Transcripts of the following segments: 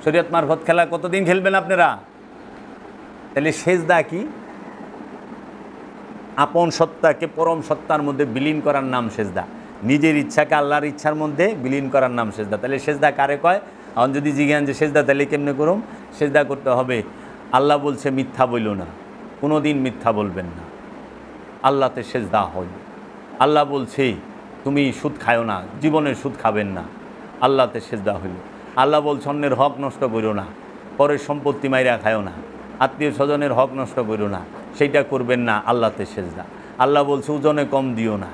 শরীয়ত মারফত খেলা কতদিন খেলবেন আপনারা? তাহলে সেজদা কি? আপন সত্তাকে পরম সত্তার মধ্যে বিলীন করার নাম সেজদা। নিজের ইচ্ছাকে আল্লাহর ইচ্ছার মধ্যে বিলীন করার নাম সেজদা। তাহলে সেজদা কারে কয়? এখন যদি জিজ্ঞান যে সেজদা তাহলে কেমনে করুম? সেজদা করতে হবে, আল্লাহ বলছে মিথ্যা বইল না, কোনো দিন মিথ্যা বলবেন না, আল্লাহতে সেজদা হয়। আল্লাহ বলছে তুমি সুদ খাও না, জীবনে সুদ খাবেন না, আল্লাহতে সেজদা হইল। আল্লাহ বলছে অন্যের হক নষ্ট করো না, পরের সম্পত্তি মাইরা খাও না, আত্মীয় স্বজনের হক নষ্ট করো না, সেইটা করবেন না, আল্লাহতে সেজদা। আল্লাহ বলছে ওজনে কম দিও না,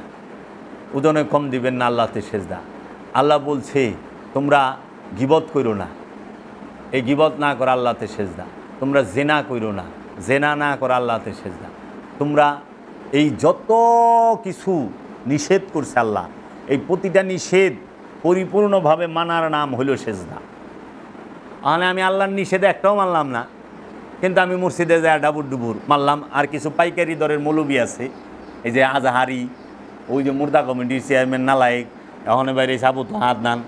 ওজনে কম দিবেন না, আল্লাহতে সেজদা। আল্লাহ বলছে তোমরা গীবত করো না, এই গীবত না করা আল্লাহতে সেজদা। তোমরা জেনা করো না, জেনা না করা আল্লাহতে সেজদা। তোমরা এই যত কিছু নিষেধ করছে আল্লাহ, এই প্রতিটা নিষেধ পরিপূর্ণভাবে মানার নাম হইল সেজদা। মানে আমি আল্লাহর নিষেধে একটাও মানলাম না, কিন্তু আমি মসজিদে যায় ডাবুর ডুবুর মারলাম। আর কিছু পাইকারি দরের মৌলবি আছে, এই যে আজাহারি, ওই যে মুর্দা কমিটির চেয়ারম্যান নালায়েক, এখন বাইরে সাবুত আদনান,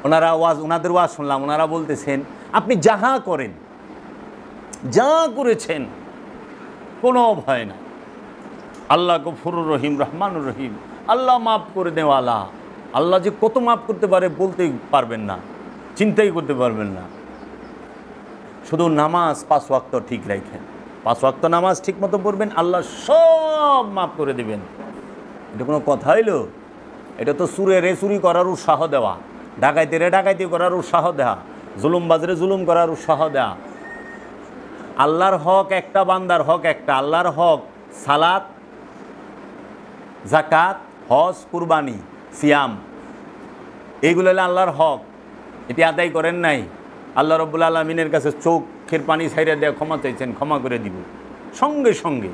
ওনারা ওনাদের ওয়াজ শুনলাম, ওনারা বলতেছেন আপনি যাহা করেন, যা করেছেন কোনো ভয় না, আল্লাহ গফুরুর রহিম রহমানুর রহিম, আল্লাহ মাফ করে দেওয়ালা। আল্লাহ যে কত মাফ করতে পারে বলতেই পারবেন না, চিন্তাই করতে পারবেন না। শুধু নামাজ 5 ওয়াক্ত ঠিক রাখেন, 5 ওয়াক্ত নামাজ ঠিক মতো পড়বেন, আল্লাহ সব মাফ করে দেবেন। এটা কোনো কথা হইল? এটা তো চুরেরে চুরি করার উৎসাহ দেওয়া, ডাকাইতেরে ডাকাইতি করার উৎসাহ দেওয়া, জুলুমবাজরে জুলুম করার উৎসাহ দেওয়া। আল্লাহর হক একটা, বান্দার হক একটা। আল্লাহর হক সালাত, জাকাত, হজ, কুরবানি, সিয়াম, এইগুলো হলো আল্লাহর হক। এটি আদায় করেন নাই, আল্লাহ রব্বুল আলমিনের কাছে চোখের পানি ছাইড়া দেওয়া ক্ষমা চাইছেন, ক্ষমা করে দিব সঙ্গে সঙ্গে।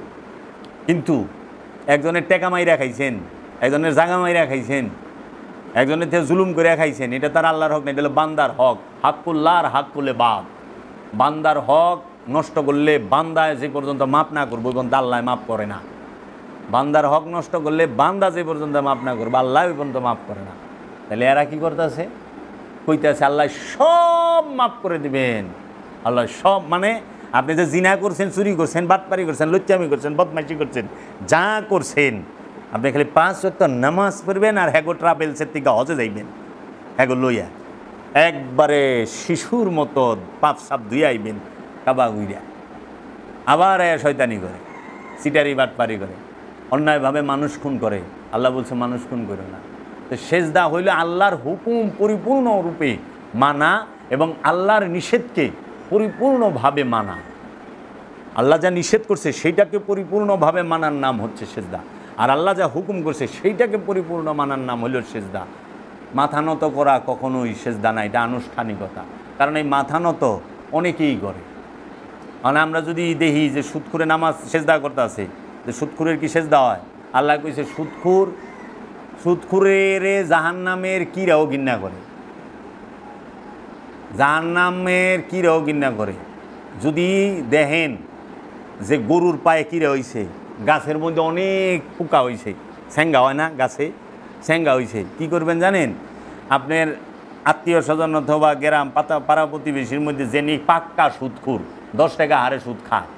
কিন্তু একজনের টেকা মাইরা খাইছেন, একজনের জাগা মাইরা খাইছেন, একজনের থেকে জুলুম করে খাইছেন, এটা তার আল্লাহর হক না, এটা হলো বান্দার হক। হাক্কুল্লাহ আর হাক্কুলে বাদ। বান্দার হক নষ্ট করলে বান্দায় যে পর্যন্ত মাপ না করবো এবং আল্লাহ মাপ করে না। বান্দার হক নষ্ট করলে বান্দা যে পর্যন্ত মাপ না করবো আল্লাহ ওই পর্যন্ত মাপ করে না। তাহলে এরা কী করতেছে? কইতেছে আল্লাহ সব মাফ করে দিবেন। আল্লাহ সব মানে আপনি যে জিনা করছেন, চুরি করছেন, বাটপারি করছেন, লুচ্চামি করছেন, বদমাইশি করছেন, যা করছেন, আপনি খালি 5 ওয়াক্ত নামাজ পড়বেন আর হ্যাগো ট্রাভেলসের থেকে হজে যাইবেন, হ্যাগো লইয়া একবারে শিশুর মতো পাপ সাপ ধুয়ে আইবেন কাবা গুইরা। আবার শয়তানি করে, সিটারি বাটপারি করে, অন্যায়ভাবে মানুষ খুন করে। আল্লাহ বলছে মানুষ খুন করে না। তো সেজদা হইল আল্লাহর হুকুম পরিপূর্ণ রূপে মানা এবং আল্লাহর নিষেধকে পরিপূর্ণভাবে মানা। আল্লাহ যা নিষেধ করছে সেইটাকে পরিপূর্ণভাবে মানার নাম হচ্ছে সেজদা, আর আল্লাহ যা হুকুম করছে সেইটাকে পরিপূর্ণ মানার নাম হইল সেজদা। মাথা নত করা কখনোই সেজদা না, এটা আনুষ্ঠানিকতা। কারণ এই মাথা নত অনেকেই করে। মানে আমরা যদি দেখি যে সুদখুরে নামাজ সেজদা করতে আছে, যে সুদখুরের কি সেজদা হয়? আল্লাহ কইছে সুদখুরের জাহান্নামের কিরাও ঘৃণা করে, জাহান্নামের কিরাও ঘৃণা করে। যদি দেখেন যে গরুর পায়ে কিরা হয়েছে, গাছের মধ্যে অনেক পোকা হয়েছে, স্যাঙ্গা হয় না গাছে, স্যাঙ্গা হয়েছে, কি করবেন জানেন? আপনার আত্মীয় স্বজন অথবা গ্রাম পাড়া প্রতিবেশীর মধ্যে যিনি পাক্কা সুদখুর, 10 টাকা হারে সুদ খায়,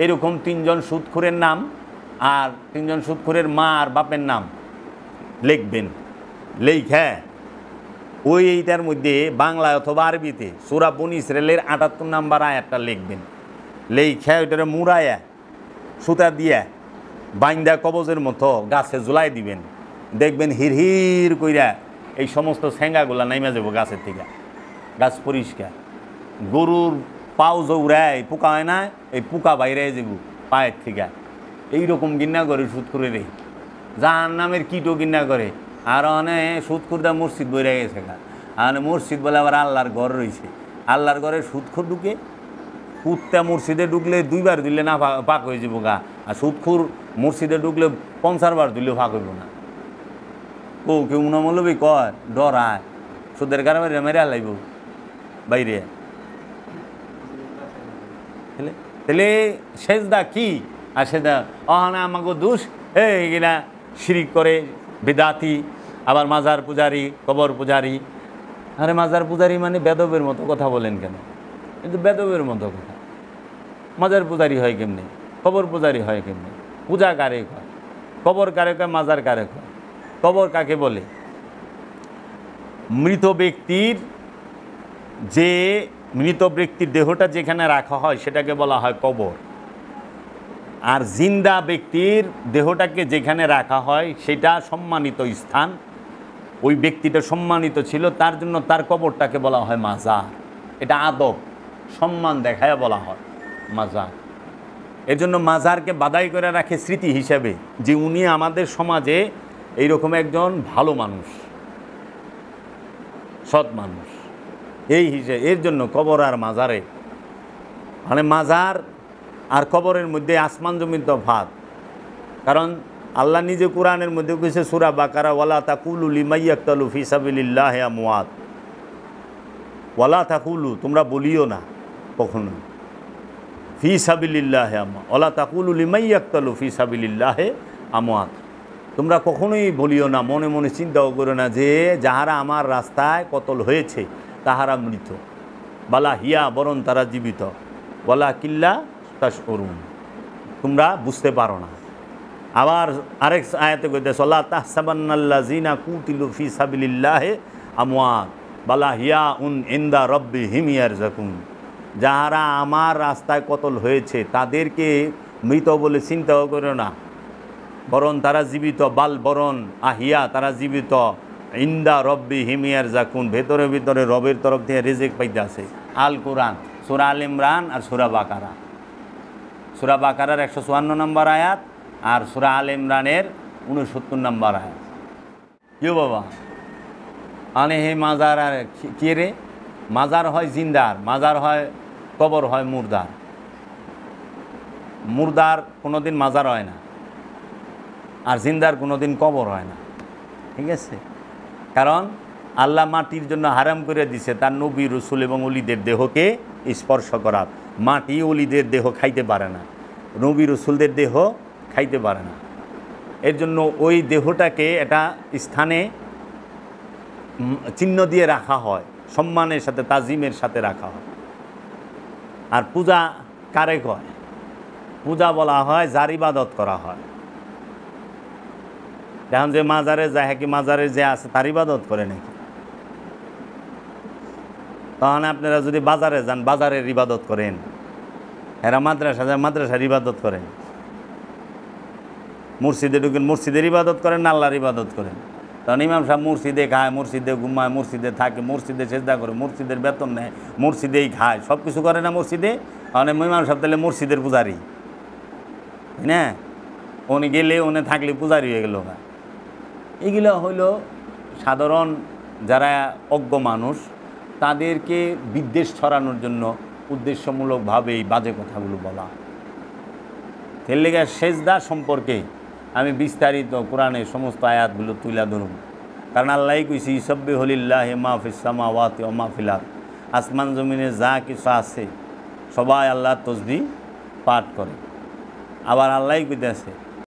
এরকম 3 জন সুদখুরের নাম আর 3 জন সুদখুরের মা আর বাপের নাম লিখবেন। লেখা ওই এইটার মধ্যে বাংলা অথবা আরবিতে সূরা বনী ইসরাইলের 78 নম্বর আয়াতটা লিখবেন। লেখা ওইটারে মুড়ায়া সুতা দিয়া বাইন্দা কবজের মতো গাছে ঝুলাই দিবেন। দেখবেন হির কইরা এই সমস্ত ঠ্যাঙ্গাগুলা নাইমা যাব গাছের থেকে, গাছ পরিষ্কার। গরুর পাও জৌড়ায় পোকা হয় না, এই পোকা বাইরে যাব পায়ের থেকে। এইরকম ঘৃণা করে সুদখুরের, জাহান্নামের কীটও ঘৃণা করে। আর অনেক সুদখুরদা মসজিদ বইরা গেছে গা, আর মসজিদ বলে আবার আল্লাহর ঘর রয়েছে, আল্লাহর ঘরে সুদখুর ঢুকে। কুত্তা মসজিদে ঢুকলে 2 বার দিলে না পাক হয়ে যাব গা, আর সুদখুর মসজিদে ঢুকলে 50 বার দিলেও ফাঁক হইব না। কেউ মৌলবি কয় ডরায়, সুদের কারণে মেরে লাইব বাইরে। তাহলে সেজদা কি? আর সেজদা অহানা আমাকে দোষ এইগুলা শিরিক করে, বিদাতি, আবার মাজার পূজারি, কবর পূজারি, আরে মাজার পূজারি মানে বেদবের মতো কথা বলেন কেন? কিন্তু বেদবের মতো কথা। মাজার পূজারি হয় কেমনে? কবর পূজারি হয় কেমনে? পূজা কারে হয়? কবর কারে কয়? মাজার কারে হয়? কবর কাকে বলে? মৃত ব্যক্তির দেহটা যেখানে রাখা হয় সেটাকে বলা হয় কবর। আর জিন্দা ব্যক্তির দেহটাকে যেখানে রাখা হয় সেটা সম্মানিত স্থান। ওই ব্যক্তিটা সম্মানিত ছিল, তার জন্য তার কবরটাকে বলা হয় মাজার। এটা আদব, সম্মান দেখায় বলা হয় মাজার। এজন্য মাজারকে বাদাই করে রাখে স্মৃতি হিসেবে যে উনি আমাদের সমাজে এইরকম একজন ভালো মানুষ, সৎ মানুষ, এই হিসেবে। এর জন্য কবর আর মাজারে, মানে মাজার আর কবরের মধ্যে আসমান জমিন তফাত। কারণ আল্লাহ নিজে কোরআনের মধ্যে কইছে সূরা বাকারা, ওয়ালা তাকুলু লিমান ইয়াকতালু ফি সাবিলিল্লাহি আমওয়াত, ওয়ালা তাকুলু, তোমরা বলিও না কখনো, ফি সাবিলিল্লাহি আমওয়াত, ওয়ালা তাকুলু লিমান ইয়াকতালু ফি সাবিলিল্লাহি আমওয়াত, তোমরা কখনোই বলিও না, মনে মনে চিন্তাও করো না যে যাহারা আমার রাস্তায় কতল হয়েছে তাহারা মৃত, বালা হিয়া, বরং তারা জীবিত, ওয়ালা কিল্লা তাশউরুন, তোমরা বুঝতে পারো না। আবার আরেক আয়াতে কইতেছে, ওয়ালা তাহসাবান্নাল্লাযিনা কুতিলু ফি সাবিলিল্লাহি আমওয়াত, বালা হিয়া ইনদা রাব্বিহিম ইয়ারযাকুন, যাহারা আমার রাস্তায় কতল হয়েছে তাদেরকে মৃত বলে চিন্তাও করো না, বরং তারা জীবিত, বাল বরণ আহিয়া, তারা জীবিত, ইন্দা রব্বিহিম ইয়ারযাকুন, ভেতরে ভিতরে রবের তরফ থেকে রিজিক পাইতে আছে। আল কোরআন, সূরা আল ইমরান আর সূরা বাকারা। সূরা বাকারার 154 নম্বর আয়াত আর সূরা আল ইমরানের 69 নম্বর আয়াত। কেউ বাবা আনে হে মাজার আর কে রে? মাজার হয় জিন্দার, মাজার হয়, কবর হয় মুর্দার। মুর্দার কোনোদিন মাজার হয় না, আর জিন্দার কোনোদিন কবর হয় না, ঠিক আছে? কারণ আল্লাহ মাটির জন্য হারাম করে দিছে তার নবী, রসুল এবং ওলিদের দেহকে স্পর্শ করার। মাটি ওলিদের দেহ খাইতে পারে না, নবী রসুলদের দেহ খাইতে পারে না। এর জন্য ওই দেহটাকে একটা স্থানে চিহ্ন দিয়ে রাখা হয়, সম্মানের সাথে, তাজিমের সাথে রাখা হয়। আর পূজা কারে কয়? পূজা বলা হয় যার ইবাদত করা হয়। এখন যে মাজারে যায়, কি মাজারে যে আছে তার ইবাদত করে নাকি? তখন আপনারা যদি বাজারে যান, বাজারের ইবাদত করেন। এরা মাদ্রাসা যায়, মাদ্রাসার ইবাদত করেন। মসজিদে ঢুকেন, মসজিদের ইবাদত করেন, আল্লাহর ইবাদত করেন। তখন ইমাম সাহেব মসজিদে খায়, মসজিদে ঘুমায়, মসজিদে থাকে, মসজিদে সেজদা করে, মসজিদের বেতন নেয়, মসজিদেই খায়, সব কিছু করে না মসজিদে। মানে ইমাম সাহেব তাহলে মসজিদের পূজারি, না? উনি গেলে, উনি থাকলে পূজারি হয়ে গেল। এগুলো হইল সাধারণ যারা অজ্ঞ মানুষ, তাদেরকে বিদ্বেষ ছড়ানোর জন্য উদ্দেশ্যমূলকভাবে এই বাজে কথাগুলো বলা। এর লেগে সেজদা সম্পর্কে আমি বিস্তারিত কোরআনের সমস্ত আয়াতগুলো তুলে ধরুন। কারণ আল্লাহ কইছি, ইসাব্বিহু লিল্লাহি মা ফিস সামাওয়াতি ওয়া মা ফিল আরদ, আসমান জমিনে যা কিছু আছে সবাই আল্লাহর তাসবিহ পাঠ করে। আবার আল্লাহ কইতেছে,